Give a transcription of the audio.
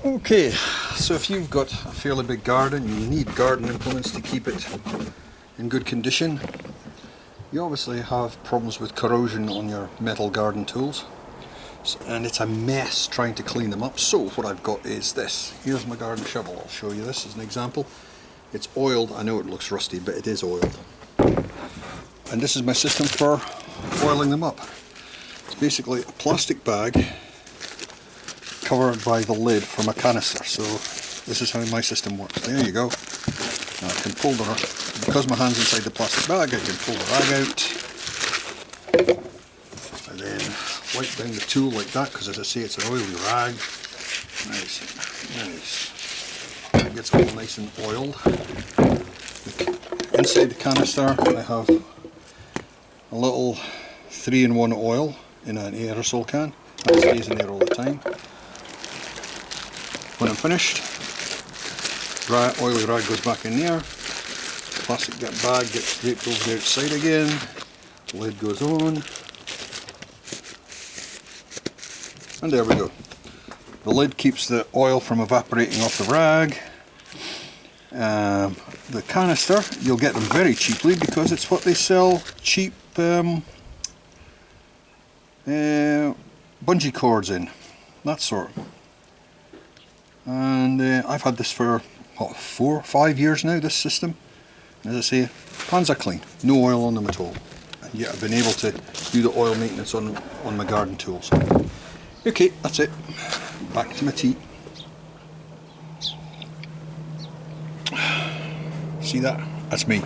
Okay, so if you've got a fairly big garden, you need garden implements to keep it in good condition. You obviously have problems with corrosion on your metal garden tools, and it's a mess trying to clean them up. So what I've got is this. Here's my garden shovel. I'll show you this as an example. It's oiled. I know it looks rusty, but it is oiled. And this is my system for oiling them up. It's basically a plastic bag covered by the lid from a canister. So this is how my system works. There you go. Now I can pull because my hand's inside the plastic bag, I can pull the rag out and then wipe down the tool like that, because as I say, it's an oily rag. Nice. It gets all nice and oiled. Inside the canister I have a little 3-in-1 oil in an aerosol can. That stays in there all the time. When I'm finished, oily rag goes back in there, plastic bag gets draped over the outside again, lid goes on, and there we go. The lid keeps the oil from evaporating off the rag. The canister, you'll get them very cheaply because it's what they sell cheap bungee cords in, that sort. And I've had this for what, 4 or 5 years now, this system. As I say, pans are clean, no oil on them at all, and yet I've been able to do the oil maintenance on my garden tools. Okay, that's it. Back to my tea. See that? That's me.